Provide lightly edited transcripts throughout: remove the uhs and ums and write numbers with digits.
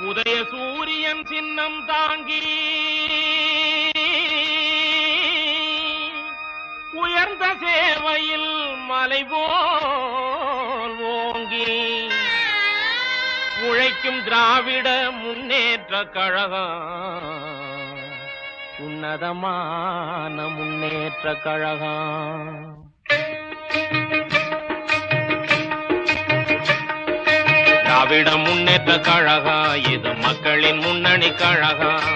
உதய சூரியன் சின்னம் தாங்கி உயர்ந்த சேவையில் மலை போல் ஓங்கி உழைக்கும் திராவிட முன்னேற்ற கழகம் உன்னதமான முன்னேற்ற கழகம். திராவிட முன்னேற்ற கழகம் இது மக்களின் முன்னணி கழகம்.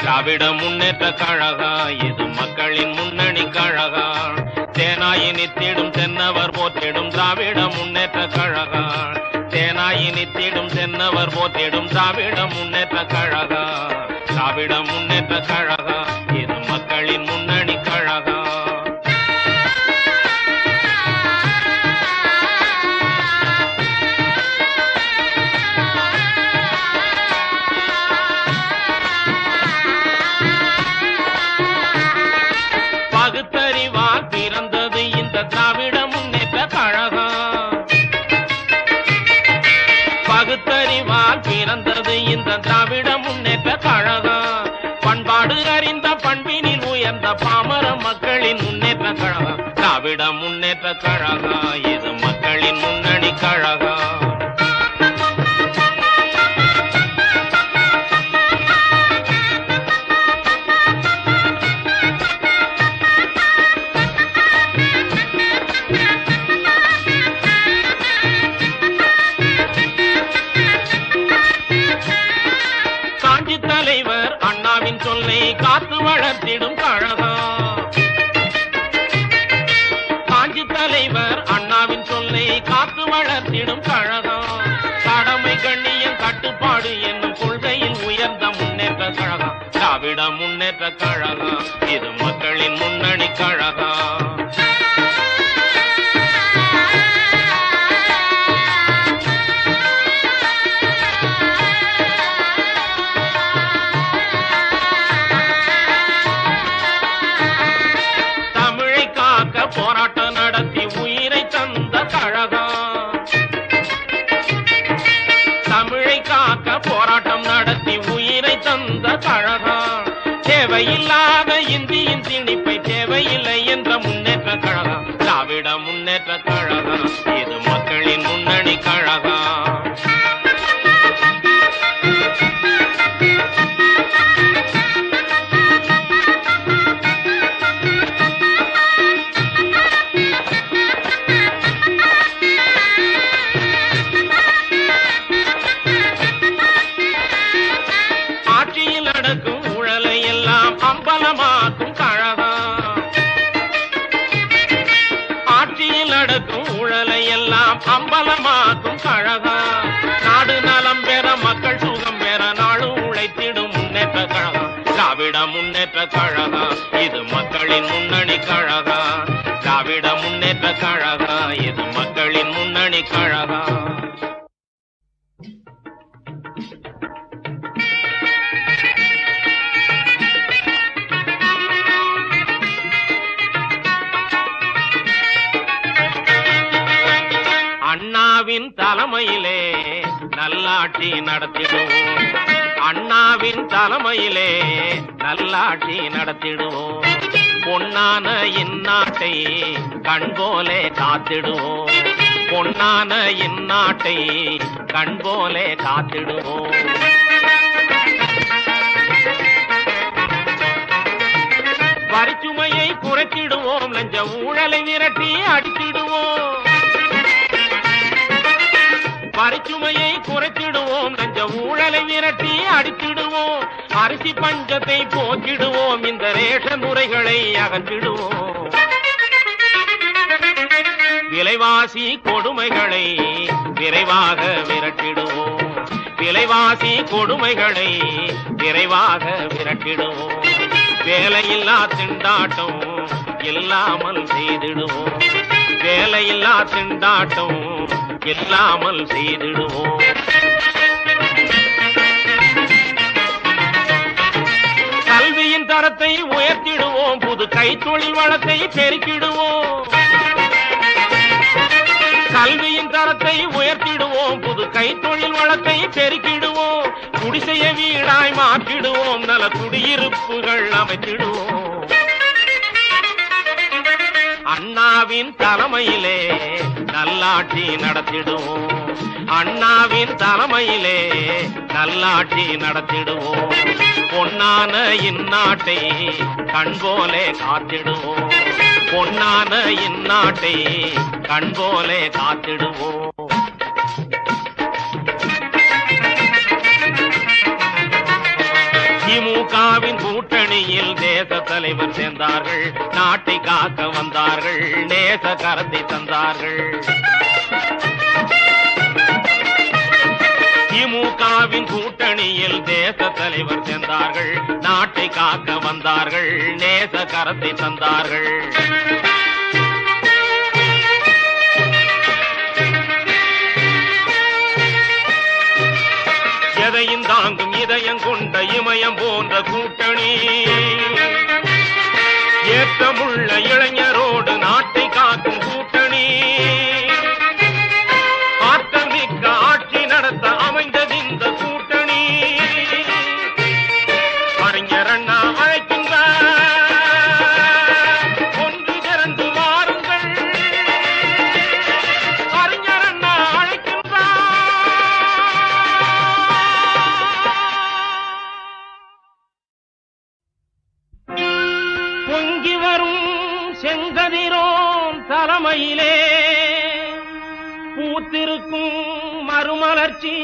திராவிட முன்னேற்ற கழகம் இது மக்களின் முன்னணி கழகம். தேனாயி நித்திடும் தென்னவர் போற்றிடும் திராவிட முன்னேற்ற கழகம். தேனாயி நித்திடும் தென்னவர் போற்றிடும் திராவிட முன்னேற்ற கழகம். திராவிட முன்னேற்ற கழகம் இது மக்களின் முன்னணி கழகம். பகுத்தறிவால் பிறந்தது இந்த திராவிட முன்னேற்ற கழகம். பகுத்தறிவால் பிறந்தது இந்த திராவிட முன்னேற்ற கழகம். பண்பாடு அறிந்த பண்பினில் உயர்ந்த பாமர மக்களின் முன்னேற்ற கழகம். திராவிட முன்னேற்ற கழகம் இது மக்களின் முன்னணி கழகம். தலைவர் அண்ணாவின் சொல்லை காத்து வளர்த்திடும் கழகம். காஞ்சி தலைவர் அண்ணாவின் சொல்லை காத்து வளர்த்திடும் கழகம். கடமை கண்ணியம் கட்டுப்பாடு என்னும் கொள்கையில் உயர்ந்த முன்னேற்ற கழகம். திராவிட முன்னேற்ற கழகம் இது மக்களின் முன்னணி கழகம். போராட்டம் நடத்தி உயிரை தந்த கழகம். தமிழை காக்க போராட்டம் நடத்தி உயிரை தந்த கழகம். தேவையில்லாத இந்தியின் திணிப்பை தேவையில்லை என்ற முன்னேற்ற கழகம். திராவிட முன்னேற்ற கழகம் இது மக்களின் முன்னணி கழகம். அம்பலமாக்கும் கழகம். ஆட்சியில் நடக்கும் ஊழலை எல்லாம் அம்பலமாக்கும் கழகம். நாடு நலம் பெற மக்கள் சுகம் பெற நாளும் உழைத்திடும் முன்னேற்ற கழகம். திராவிட முன்னேற்ற கழகம் இது மக்களின் முன்னணி கழகம். திராவிட முன்னேற்ற கழகம் இது மக்களின் முன்னணி கழகம். அண்ணாவின் தலைமையிலே நல்லாட்சி நடத்திடுவோம். அண்ணாவின் தலைமையிலே நல்லாட்சி நடத்திடுவோம். பொன்னான இந்நாட்டை கண்போலே காத்திடுவோம். பொன்னான இந்நாட்டை கண்போலே காத்திடுவோம். வரிச்சுமையை குறைத்திடுவோம். லஞ்ச ஊழலை விரட்டி அடித்திடுவோம். வரிச்சுமையை குறைத்திடுவோம். லஞ்ச ஊழலை விரட்டி அடித்திடுவோம். அரிசி பஞ்சத்தை போக்கிடுவோம். இந்த ரேஷன் முறைகளை அகற்றிடுவோம். விலைவாசி கொடுமைகளை விரைவாக விரட்டிடுவோம். விலைவாசி கொடுமைகளை விரைவாக விரட்டிடுவோம். வேலையில்லா திண்டாட்டம் இல்லாமல் செய்திடுவோம். வேலையில்லா திண்டாட்டம் இல்லாமல் செய்திடுவோம். கல்வியின் தரத்தை உயர்த்திடுவோம். புது கைத்தொழில் வளத்தை பெருக்கிடுவோம். கல்வியின் தரத்தை உயர்த்திடுவோம். புது கைத்தொழில் வளத்தை பெருக்கிடுவோம். குடிசைய வீடாய் மாற்றிடுவோம், நல குடியிருப்புகள் அமைத்திடுவோம். அண்ணாவின் தலைமையிலே நல்லாட்சி நடத்திடுவோம், அண்ணாவின் தலைமையிலே நல்லாட்சி நடத்திடுவோம். பொன்னான இந்நாட்டை கண்போலே காத்திடுவோம், பொன்னான இந்நாட்டை கண்போலே காத்திடுவோம். திமுகவின் கூட்டணியில் தேச தலைவர் சேர்ந்தார்கள், நாட்டை காக்க வந்தார்கள், நேச கரத்தை தந்தார்கள். திமுகவின் கூட்டணியில் தேச தலைவர் சேர்ந்தார்கள், நாட்டை காக்க வந்தார்கள், நேச கரத்தை தந்தார்கள். எதையும் தாங்கும் இதயம் கொண்ட இமயம் போன்ற கூட்டணி, ஏற்றமுள்ள இளைஞரோடு நாட்டை காக்கும் கூட்டணி, ஆற்றல் மிக்க ஆட்சி நடத்த அமைந்தது இந்த கூட்டணி. அறிஞர் அண்ணா அழைக்கின்றார், ஒன்று திரண்டு வாருங்கள். அறிஞர் அண்ணா அழைக்கின்றார். பொங்கி வரும் செங்கதிரோன் தலைமையிலே பூத்திருக்கும் மறுமலர்ச்சி